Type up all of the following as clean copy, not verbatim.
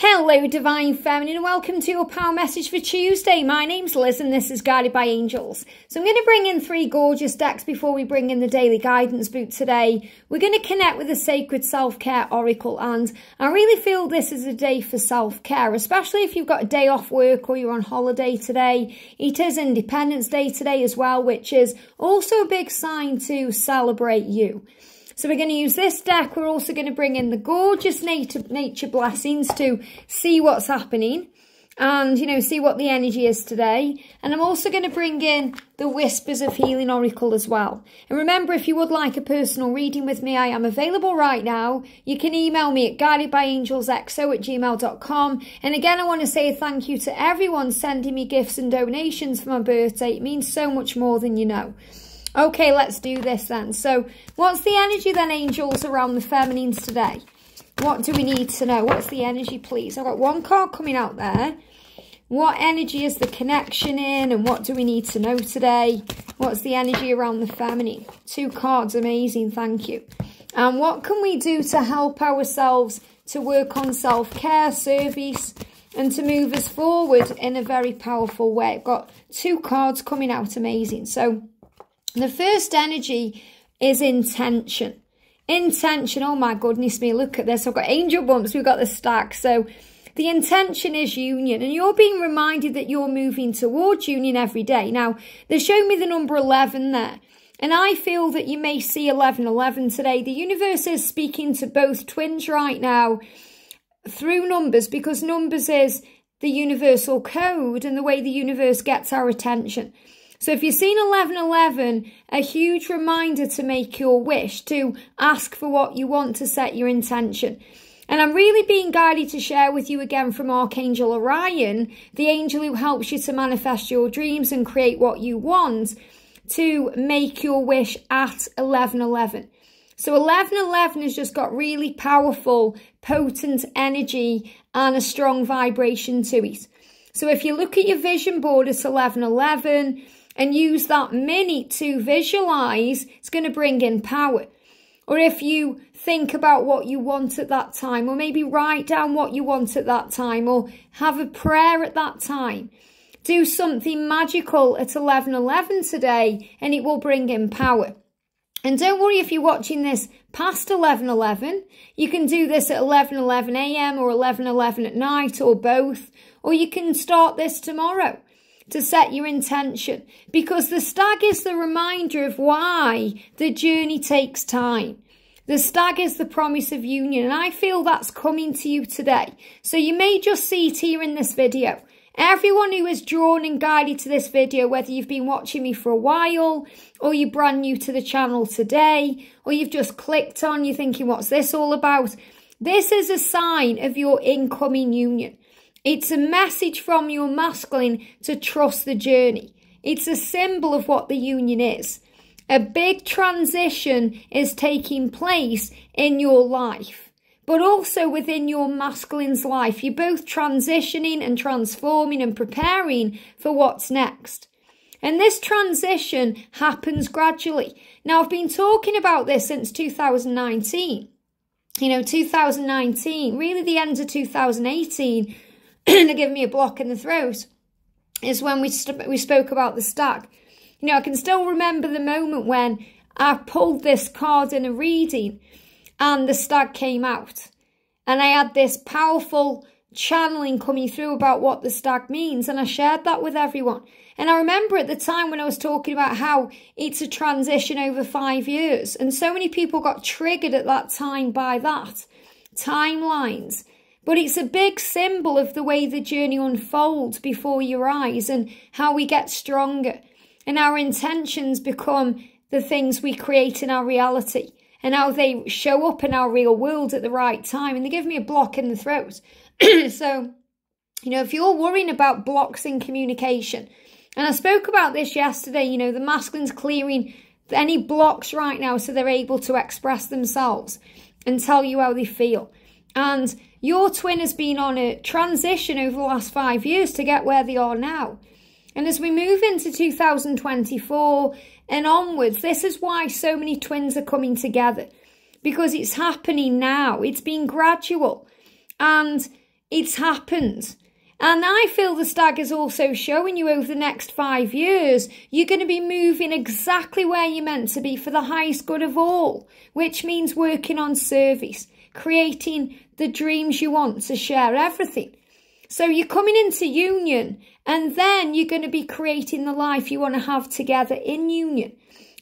Hello Divine Feminine and welcome to your power message for Tuesday. My name's Liz and this is Guided by Angels. So I'm going to bring in three gorgeous decks before we bring in the daily guidance book today. We're going to connect with the Sacred Self-Care Oracle, and I really feel this is a day for self-care, especially if you've got a day off work or you're on holiday today. It is Independence Day today as well, which is also a big sign to celebrate you. So we're going to use this deck. We're also going to bring in the gorgeous nature blessings to see what's happening and, see what the energy is today. And I'm also going to bring in the Whispers of Healing Oracle as well. And remember, if you would like a personal reading with me, I am available right now. You can email me at guidedbyangelsxo@gmail.com. And again, I want to say thank you to everyone sending me gifts and donations for my birthday. It means so much more than you know. Okay, let's do this then. So, what's the energy then, angels, around the feminines today? What do we need to know? What's the energy, please? I've got one card coming out there. What energy is the connection in, and what do we need to know today? What's the energy around the feminine? Two cards, amazing, thank you. And what can we do to help ourselves to work on self-care, service, and to move us forward in a very powerful way? I've got two cards coming out, amazing. So, the first energy is intention. Intention, oh my goodness me, look at this. I've got angel bumps, we've got the stack. So the intention is union, and you're being reminded that you're moving towards union every day. Now, they show me the number 11 there, and I feel that you may see 1111 today. The universe is speaking to both twins right now through numbers, because numbers is the universal code and the way the universe gets our attention. So if you've seen 1111, a huge reminder to make your wish, to ask for what you want, to set your intention. And I'm really being guided to share with you again from Archangel Orion, the angel who helps you to manifest your dreams and create what you want, to make your wish at 1111. So 1111 has just got really powerful, potent energy and a strong vibration to it. So if you look at your vision board, it's 1111, and use that minute to visualize, it's going to bring in power. Or if you think about what you want at that time, or maybe write down what you want at that time, or have a prayer at that time. Do something magical at 1111 today, and it will bring in power. And don't worry if you're watching this past 1111. You can do this at 11:11 a.m. or 11:11 at night, or both. Or you can start this tomorrow to set your intention, because the stag is the reminder of why the journey takes time. The stag is the promise of union, and I feel that's coming to you today. So you may just see it here in this video. Everyone who is drawn and guided to this video, whether you've been watching me for a while, or you're brand new to the channel today, or you've just clicked on, you're thinking, what's this all about? This is a sign of your incoming union. It's a message from your masculine to trust the journey. It's a symbol of what the union is. A big transition is taking place in your life, but also within your masculine's life. You're both transitioning and transforming and preparing for what's next. And this transition happens gradually. Now, I've been talking about this since 2019. 2019, really the end of 2018, they're giving me a block in the throat, is when we spoke about the stag. I can still remember the moment when I pulled this card in a reading and the stag came out. And I had this powerful channeling coming through about what the stag means, and I shared that with everyone. And I remember at the time when I was talking about how it's a transition over 5 years, and so many people got triggered at that time by that. Timelines. But it's a big symbol of the way the journey unfolds before your eyes, and how we get stronger. And our intentions become the things we create in our reality, and how they show up in our real world at the right time. And they give me a block in the throat. So, if you're worrying about blocks in communication, and I spoke about this yesterday, the masculine's clearing any blocks right now so they're able to express themselves and tell you how they feel. And your twin has been on a transition over the last 5 years to get where they are now. And as we move into 2024 and onwards, this is why so many twins are coming together. Because it's happening now. It's been gradual. And It's happened. And I feel the stag is also showing you over the next 5 years, you're going to be moving exactly where you're meant to be for the highest good of all, which means working on service, creating the dreams you want to share everything. So you're coming into union, and then you're going to be creating the life you want to have together in union.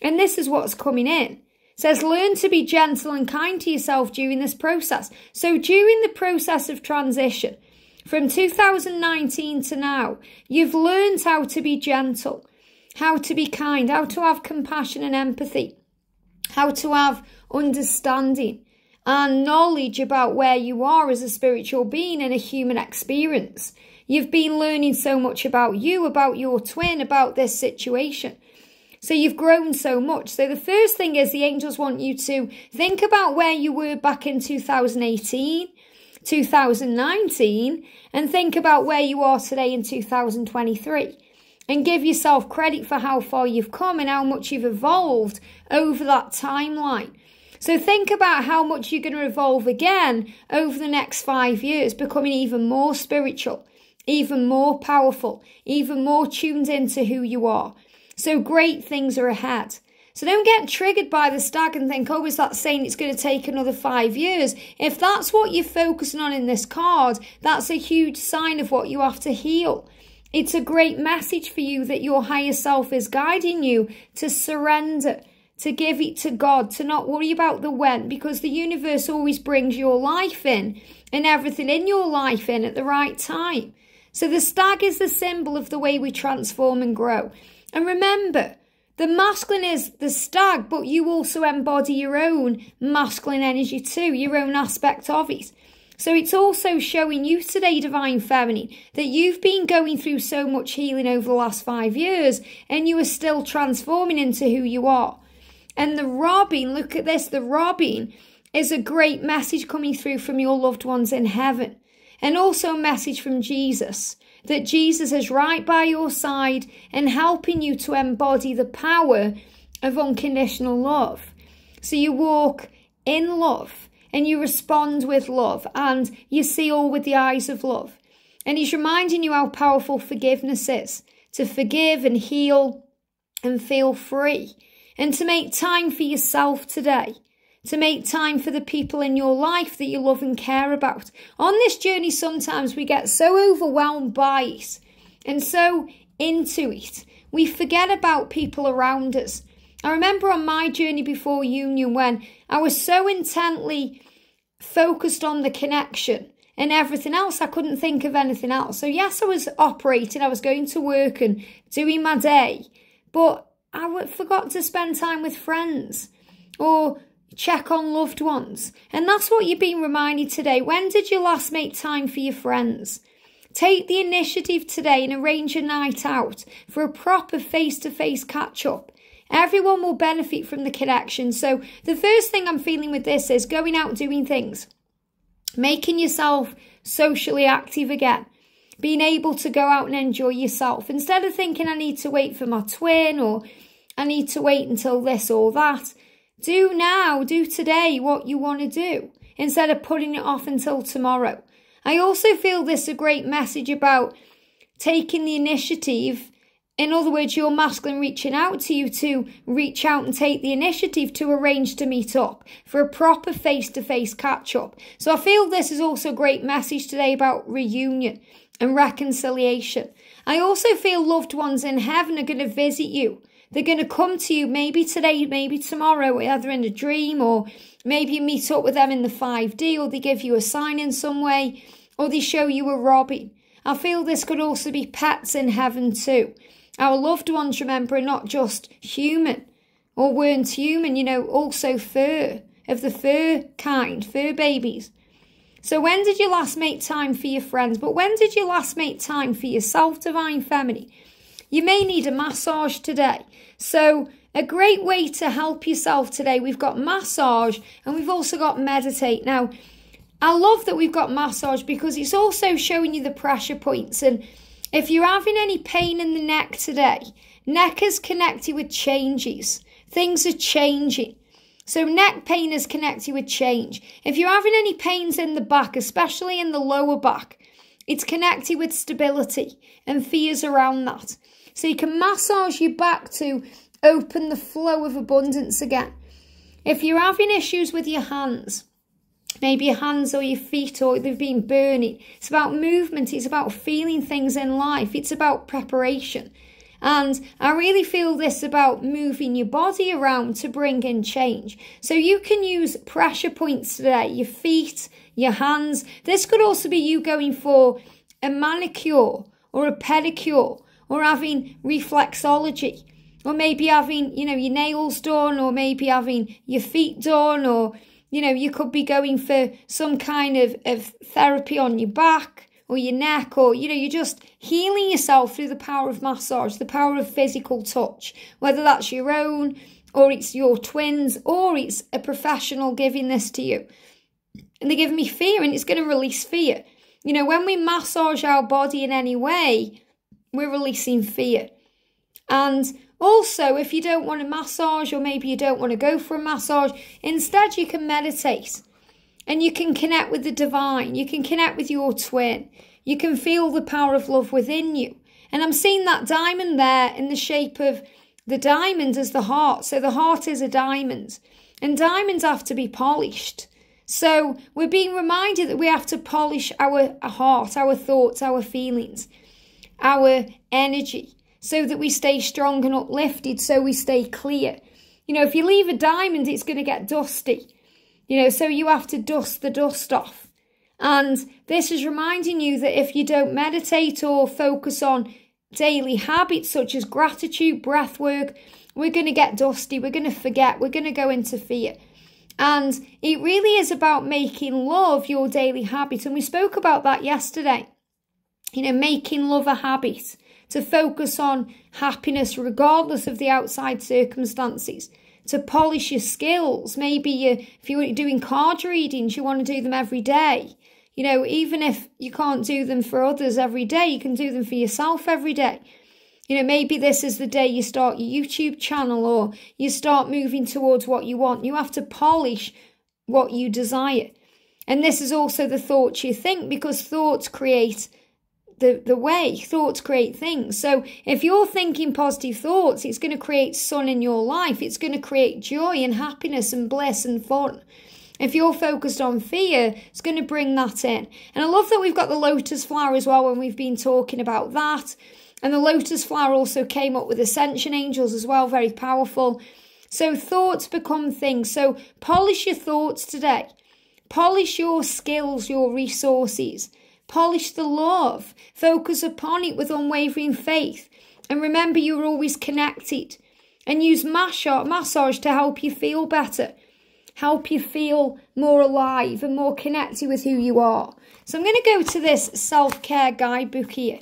And this is what's coming in. It says, learn to be gentle and kind to yourself during this process. So during the process of transition, from 2019 to now, you've learned how to be gentle, how to be kind, how to have compassion and empathy, how to have understanding and knowledge about where you are as a spiritual being and a human experience. You've been learning so much about you, about your twin, about this situation. So you've grown so much. So the first thing is the angels want you to think about where you were back in 2018, 2019, and think about where you are today in 2023. And give yourself credit for how far you've come and how much you've evolved over that timeline. So think about how much you're going to evolve again over the next 5 years, becoming even more spiritual, even more powerful, even more tuned into who you are. So great things are ahead. So don't get triggered by the stag and think, oh, is that saying it's going to take another 5 years? If that's what you're focusing on in this card, that's a huge sign of what you have to heal. It's a great message for you that your higher self is guiding you to surrender, to give it to God, to not worry about the when, because the universe always brings your life in and everything in your life in at the right time. So the stag is the symbol of the way we transform and grow. And remember, the masculine is the stag, but you also embody your own masculine energy too, your own aspect of it. So it's also showing you today, Divine Feminine, that you've been going through so much healing over the last 5 years and you are still transforming into who you are. And the robin, look at this, the robin is a great message coming through from your loved ones in heaven. And also a message from Jesus, that Jesus is right by your side and helping you to embody the power of unconditional love. So you walk in love and you respond with love and you see all with the eyes of love. And he's reminding you how powerful forgiveness is, to forgive and heal and feel free, and to make time for yourself today. To make time for the people in your life that you love and care about. On this journey, sometimes we get so overwhelmed by it and so into it, we forget about people around us. I remember on my journey before union when I was so intently focused on the connection and everything else, I couldn't think of anything else. So yes, I was operating, I was going to work and doing my day, but I forgot to spend time with friends or check on loved ones. And that's what you're being reminded today. When did you last make time for your friends? Take the initiative today and arrange a night out for a proper face-to-face catch-up. Everyone will benefit from the connection. So the first thing I'm feeling with this is going out doing things. Making yourself socially active again. Being able to go out and enjoy yourself. Instead of thinking I need to wait for my twin or I need to wait until this or that. Do now, do today what you want to do instead of putting it off until tomorrow. I also feel this is a great message about taking the initiative. In other words, your masculine reaching out to you to reach out and take the initiative to arrange to meet up for a proper face-to-face catch-up. So I feel this is also a great message today about reunion and reconciliation. I also feel loved ones in heaven are going to visit you. They're going to come to you maybe today, maybe tomorrow, either in a dream, or maybe you meet up with them in the 5D, or they give you a sign in some way, or they show you a robin. I feel this could also be pets in heaven too. Our loved ones, remember, are not just human or weren't human, also fur, of the fur kind, fur babies. So when did you last make time for your friends? But when did you last make time for yourself, Divine Feminine? You may need a massage today. So a great way to help yourself today, we've got massage and we've also got meditate. Now, I love that we've got massage because it's also showing you the pressure points. And if you're having any pain in the neck today, neck is connected with changes. Things are changing. So neck pain is connected with change. If you're having any pains in the back, especially in the lower back, It's connected with stability and fears around that. So you can massage your back to open the flow of abundance again. If you're having issues with your hands, maybe your hands or your feet, or they've been burning, it's about movement, it's about feeling things in life, it's about preparation. And I really feel this about moving your body around to bring in change. So you can use pressure points today, your feet, your hands. This could also be you going for a manicure or a pedicure, or having reflexology, or maybe having, your nails done, or maybe having your feet done, or, you could be going for some kind of therapy on your back or your neck, or, you're just healing yourself through the power of massage, the power of physical touch, whether that's your own, or it's your twins, or it's a professional giving this to you. And they're giving me fear, and it's going to release fear. When we massage our body in any way, we're releasing fear. And also, if you don't want a massage, or maybe you don't want to go for a massage, instead you can meditate. And you can connect with the divine. You can connect with your twin. You can feel the power of love within you. And I'm seeing that diamond there in the shape of the diamond as the heart. So the heart is a diamond. And diamonds have to be polished. So we're being reminded that we have to polish our heart, our thoughts, our feelings, our energy, so that we stay strong and uplifted, so we stay clear. If you leave a diamond, it's going to get dusty. So you have to dust the dust off. And this is reminding you that if you don't meditate or focus on daily habits such as gratitude, breath work, we're going to get dusty, we're going to forget, we're going to go into fear. And it really is about making love your daily habit. And we spoke about that yesterday. Making love a habit, to focus on happiness regardless of the outside circumstances, to polish your skills. Maybe if you're doing card readings, you want to do them every day. Even if you can't do them for others every day, you can do them for yourself every day. Maybe this is the day you start your YouTube channel, or you start moving towards what you want. You have to polish what you desire. And this is also the thoughts you think, because thoughts create the way. Thoughts create things. So if you're thinking positive thoughts, it's going to create sun in your life. It's going to create joy and happiness and bliss and fun. If you're focused on fear, it's going to bring that in. And I love that we've got the lotus flower as well when we've been talking about that. And the lotus flower also came up with Ascension angels as well, very powerful. So thoughts become things. So polish your thoughts today. Polish your skills, your resources. Polish the love. Focus upon it with unwavering faith. And remember, you're always connected. And use massage to help you feel better. Help you feel more alive and more connected with who you are. So I'm going to go to this self-care guidebook here.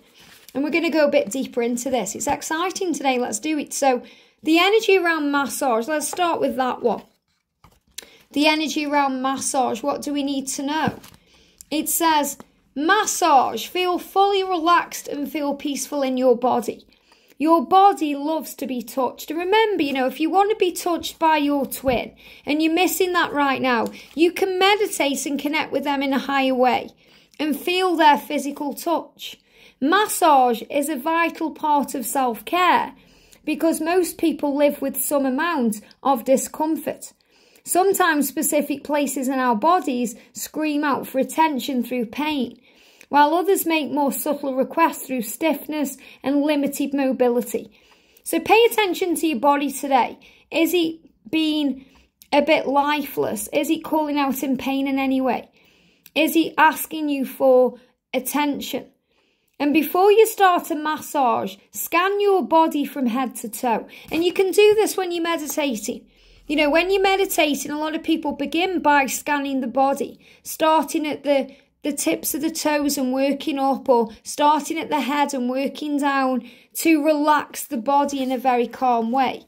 And we're going to go a bit deeper into this. It's exciting today. Let's do it. So the energy around massage. Let's start with that one. The energy around massage. What do we need to know? It says, massage. Feel fully relaxed and feel peaceful in your body. Your body loves to be touched. And remember, if you want to be touched by your twin and you're missing that right now, you can meditate and connect with them in a higher way and feel their physical touch. Massage is a vital part of self-care because most people live with some amount of discomfort. Sometimes specific places in our bodies scream out for attention through pain, while others make more subtle requests through stiffness and limited mobility. So pay attention to your body today. Is it being a bit lifeless? Is it calling out in pain in any way? Is it asking you for attention? And before you start a massage, scan your body from head to toe. And you can do this when you're meditating. When you're meditating, a lot of people begin by scanning the body, starting at the tips of the toes and working up, or starting at the head and working down to relax the body in a very calm way.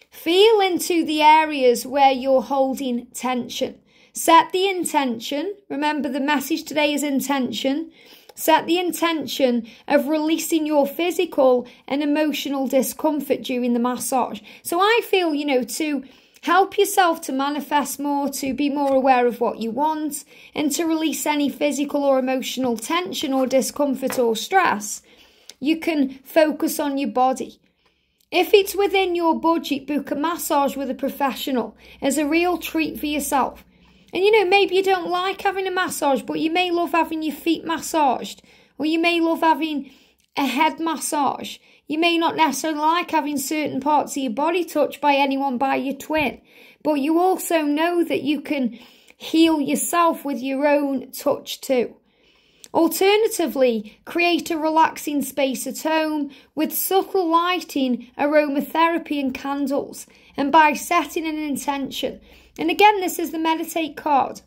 Feel into the areas where you're holding tension. Set the intention. Remember, the message today is intention. Set the intention of releasing your physical and emotional discomfort during the massage. So I feel, to Help yourself to manifest more, to be more aware of what you want, and to release any physical or emotional tension or discomfort or stress. You can focus on your body. If it's within your budget, book a massage with a professional as a real treat for yourself. And maybe you don't like having a massage, but you may love having your feet massaged, or you may love having a head massage. You may not necessarily like having certain parts of your body touched by anyone, by your twin, but you also know that you can heal yourself with your own touch too. Alternatively, create a relaxing space at home with subtle lighting, aromatherapy and candles, and by setting an intention. And again, this is the meditate card.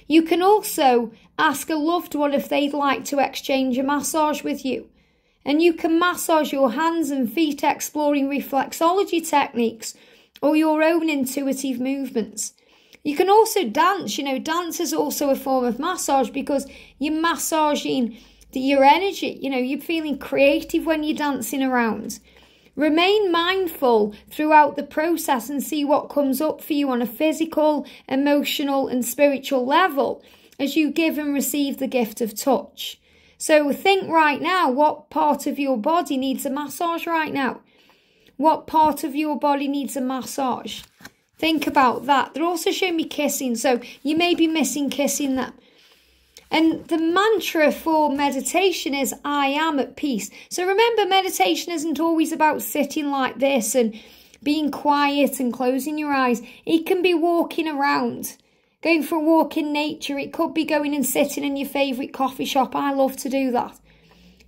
You can also ask a loved one if they'd like to exchange a massage with you. And you can massage your hands and feet exploring reflexology techniques or your own intuitive movements. You can also dance. Dance is also a form of massage because you're massaging your energy. You're feeling creative when you're dancing around. Remain mindful throughout the process and see what comes up for you on a physical, emotional and spiritual level as you give and receive the gift of touch. So think right now, what part of your body needs a massage right now? What part of your body needs a massage? Think about that. They're also showing me kissing, so you may be missing kissing them. And the mantra for meditation is, I am at peace. So remember, meditation isn't always about sitting like this and being quiet and closing your eyes. It can be walking around, going for a walk in nature. It could be going and sitting in your favourite coffee shop. I love to do that.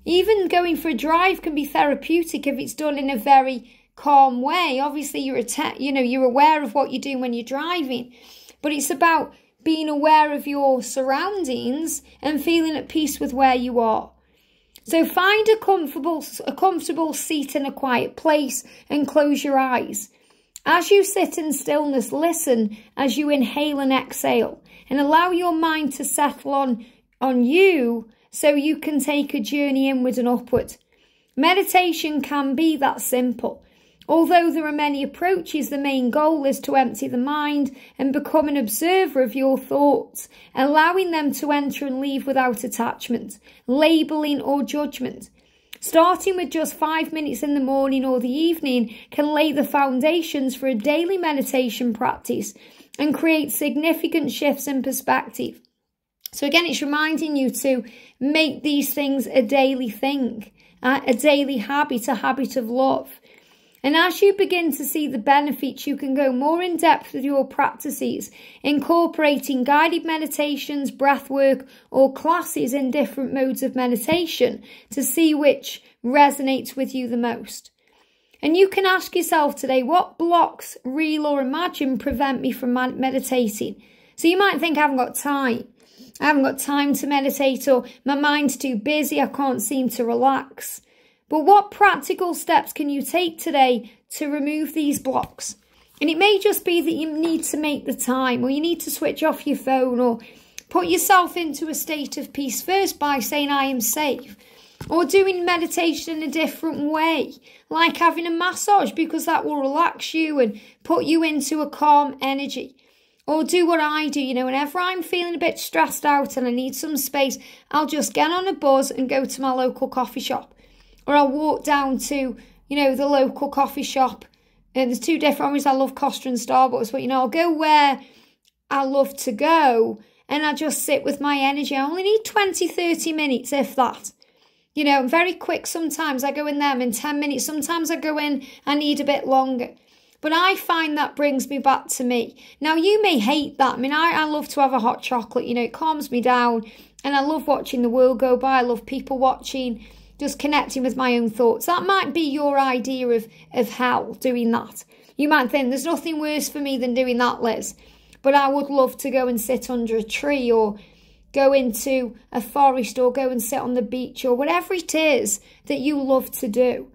Even going for a drive can be therapeutic if it's done in a very calm way. Obviously, you're aware of what you're doing when you're driving, but it's about being aware of your surroundings and feeling at peace with where you are. So find a comfortable seat in a quiet place and close your eyes. As you sit in stillness, listen as you inhale and exhale and allow your mind to settle on you so you can take a journey inward and upward. Meditation can be that simple. Although there are many approaches, the main goal is to empty the mind and become an observer of your thoughts, allowing them to enter and leave without attachment, labelling or judgment. Starting with just 5 minutes in the morning or the evening can lay the foundations for a daily meditation practice and create significant shifts in perspective. So again, it's reminding you to make these things a daily thing, a daily habit, a habit of love. And as you begin to see the benefits, you can go more in depth with your practices, incorporating guided meditations, breath work, or classes in different modes of meditation to see which resonates with you the most. And you can ask yourself today, what blocks, real or imagined, prevent me from meditating? So you might think, I haven't got time. I haven't got time to meditate, or my mind's too busy, I can't seem to relax. But what practical steps can you take today to remove these blocks? And it may just be that you need to make the time, or you need to switch off your phone, or put yourself into a state of peace first by saying, I am safe. Or doing meditation in a different way, like having a massage, because that will relax you and put you into a calm energy. Or do what I do, whenever I'm feeling a bit stressed out and I need some space, I'll just get on a bus and go to my local coffee shop. Or I'll walk down to, the local coffee shop. And there's two different ones. I love Costa and Starbucks. But, I'll go where I love to go. And I just sit with my energy. I only need 20, 30 minutes, if that. I'm very quick sometimes. I go in there in 10 minutes. Sometimes I go in, I need a bit longer. But I find that brings me back to me. Now, you may hate that. I love to have a hot chocolate. It calms me down. And I love watching the world go by. I love people watching. Just connecting with my own thoughts. That might be your idea of hell, doing that. You might think, there's nothing worse for me than doing that, Liz. But I would love to go and sit under a tree, or go into a forest, or go and sit on the beach, or whatever it is that you love to do.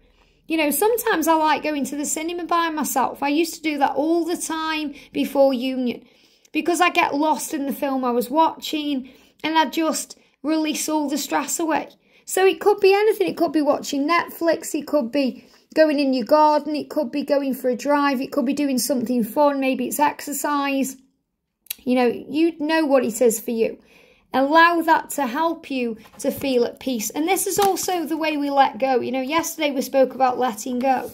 Sometimes I like going to the cinema by myself. I used to do that all the time before union, because I get lost in the film I was watching, and I just release all the stress away. So it could be anything. It could be watching Netflix. It could be, going in your garden. It could be going for a drive. It could be doing something fun. Maybe it's exercise. You know what it is for you. Allow that to help you to feel at peace. And this is also the way we let go. Yesterday we spoke about letting go.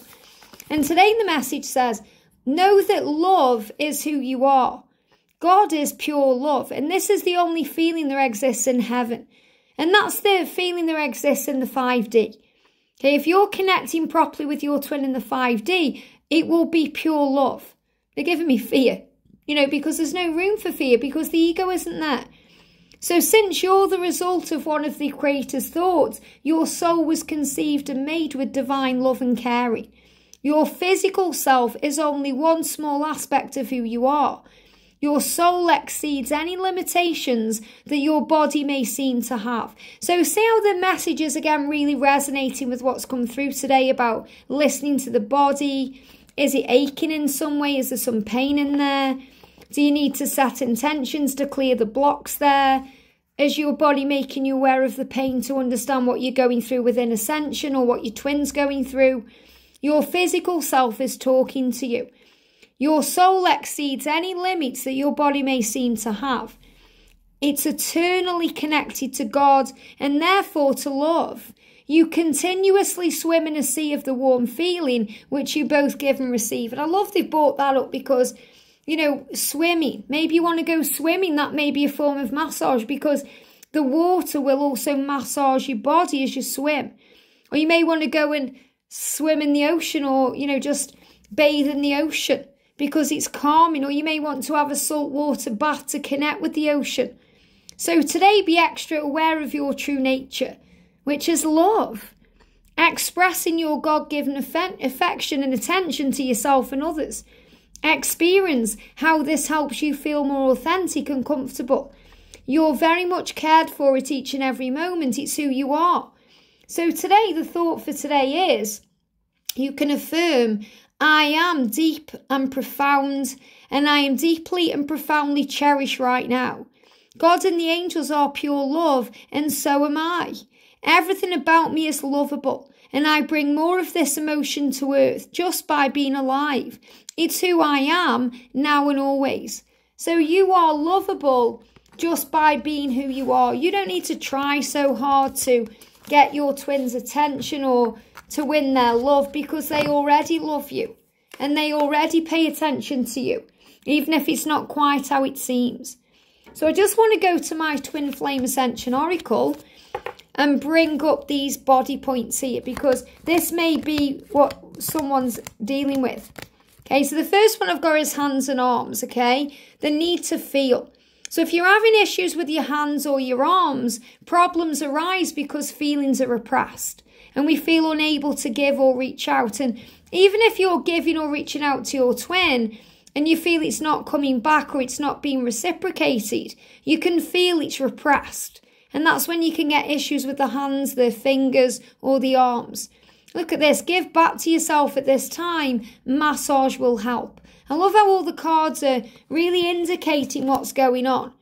And today the message says, know that love is who you are. God is pure love. And this is the only feeling that exists in heaven. And that's the feeling that exists in the 5D. Okay, if you're connecting properly with your twin in the 5D, it will be pure love. They're giving me fear, because there's no room for fear, because the ego isn't there. So since you're the result of one of the Creator's thoughts, your soul was conceived and made with divine love and caring. Your physical self is only one small aspect of who you are. Your soul exceeds any limitations that your body may seem to have. So see how the message is again really resonating with what's come through today about listening to the body. Is it aching in some way? Is there some pain in there? Do you need to set intentions to clear the blocks there? Is your body making you aware of the pain to understand what you're going through within Ascension or what your twin's going through? Your physical self is talking to you. Your soul exceeds any limits that your body may seem to have. It's eternally connected to God and therefore to love. You continuously swim in a sea of the warm feeling which you both give and receive. And I love they've brought that up because, swimming. Maybe you want to go swimming. That may be a form of massage because the water will also massage your body as you swim. Or you may want to go and swim in the ocean or, just bathe in the ocean because it's calming. Or you may want to have a saltwater bath to connect with the ocean. So today be extra aware of your true nature, which is love. Expressing your God-given affection and attention to yourself and others. Experience how this helps you feel more authentic and comfortable. You're very much cared for at each and every moment. It's who you are. So today, the thought for today is, you can affirm, I am deep and profound, and I am deeply and profoundly cherished right now. God and the angels are pure love, and so am I. Everything about me is lovable, and I bring more of this emotion to earth just by being alive. It's who I am now and always. So you are lovable just by being who you are. You don't need to try so hard to get your twins' attention or to win their love because they already love you and they already pay attention to you, even if it's not quite how it seems. So I just want to go to my Twin Flame Ascension Oracle and bring up these body points here because this may be what someone's dealing with. Okay, so the first one I've got is hands and arms, okay? The need to feel. So if you're having issues with your hands or your arms, problems arise because feelings are repressed and we feel unable to give or reach out. And even if you're giving or reaching out to your twin and you feel it's not coming back or it's not being reciprocated, you can feel it's repressed. And that's when you can get issues with the hands, the fingers or the arms. Look at this. Give back to yourself at this time. Massage will help. I love how all the cards are really indicating what's going on.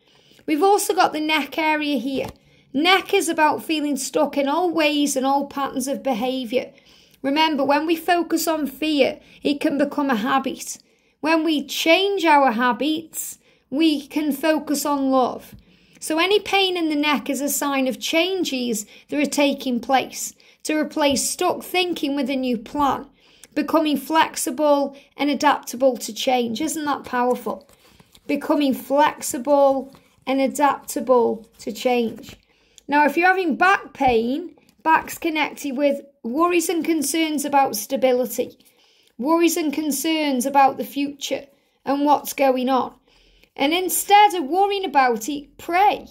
We've also got the neck area here. Neck is about feeling stuck in old ways and old patterns of behaviour. Remember, when we focus on fear, it can become a habit. When we change our habits, we can focus on love. So any pain in the neck is a sign of changes that are taking place to replace stuck thinking with a new plan. Becoming flexible and adaptable to change. Isn't that powerful? Becoming flexible and adaptable to change. Now, if you're having back pain, back's connected with worries and concerns about stability. Worries and concerns about the future and what's going on. And instead of worrying about it, pray.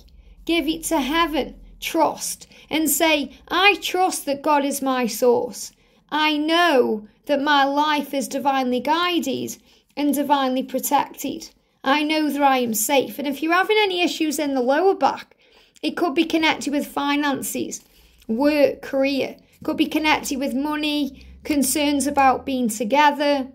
Give it to heaven. Trust. And say, I trust that God is my source. I know that my life is divinely guided and divinely protected. I know that I am safe. And if you're having any issues in the lower back, it could be connected with finances, work, career. It could be connected with money, concerns about being together,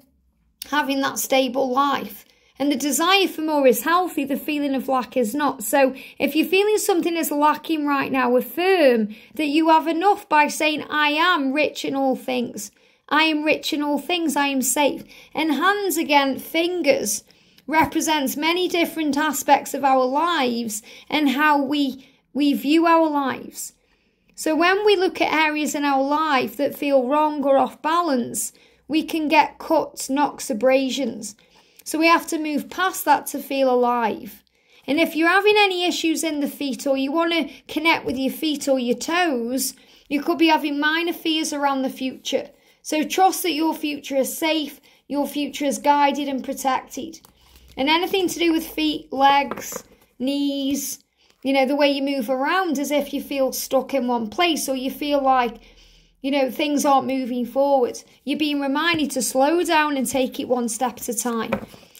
having that stable life. And the desire for more is healthy, the feeling of lack is not. So if you're feeling something is lacking right now, affirm that you have enough by saying, I am rich in all things. I am rich in all things. I am safe. And hands, again, fingers, represents many different aspects of our lives and how we view our lives. So when we look at areas in our life that feel wrong or off balance, we can get cuts, knocks, abrasions. So we have to move past that to feel alive. And if you're having any issues in the feet, or you want to connect with your feet or your toes, you could be having minor fears around the future. So trust that your future is safe, your future is guided and protected. And anything to do with feet, legs, knees, you know, the way you move around, as if you feel stuck in one place, or you feel like, you know, things aren't moving forward. You're being reminded to slow down and take it one step at a time.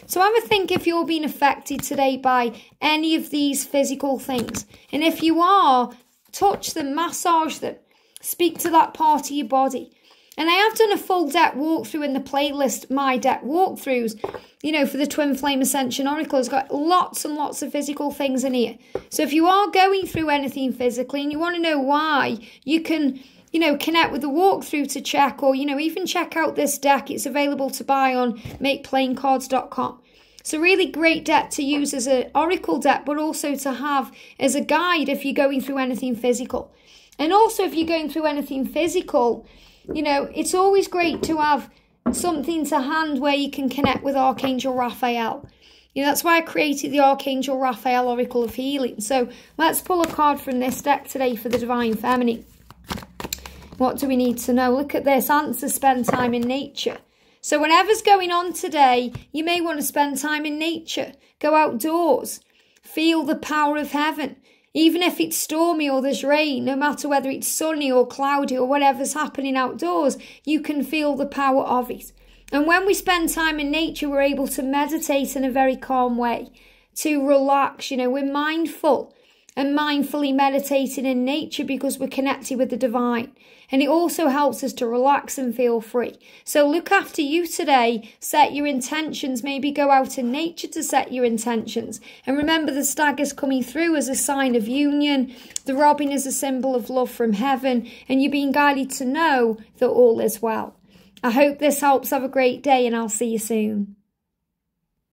So have a think if you're being affected today by any of these physical things. And if you are, touch them, massage them, speak to that part of your body. And I have done a full deck walkthrough in the playlist, My Deck Walkthroughs, you know, for the Twin Flame Ascension Oracle. It's got lots and lots of physical things in here. So if you are going through anything physically and you want to know why, you can, you know, connect with the walkthrough to check, or, you know, even check out this deck. It's available to buy on makeplayingcards.com. It's a really great deck to use as an oracle deck, but also to have as a guide if you're going through anything physical. And also if you're going through anything physical, you know, it's always great to have something to hand where you can connect with Archangel Raphael. You know, that's why I created the Archangel Raphael Oracle of Healing. So let's pull a card from this deck today for the Divine Feminine. What do we need to know? Look at this. Answer: spend time in nature. So whatever's going on today, you may want to spend time in nature. Go outdoors. Feel the power of heaven. Even if it's stormy or there's rain, no matter whether it's sunny or cloudy or whatever's happening outdoors, you can feel the power of it. And when we spend time in nature, we're able to meditate in a very calm way, to relax. You know, we're mindful and mindfully meditating in nature because we're connected with the divine. And it also helps us to relax and feel free. So look after you today. Set your intentions. Maybe go out in nature to set your intentions. And remember, the stag is coming through as a sign of union. The robin is a symbol of love from heaven. And you're being guided to know that all is well. I hope this helps. Have a great day, and I'll see you soon.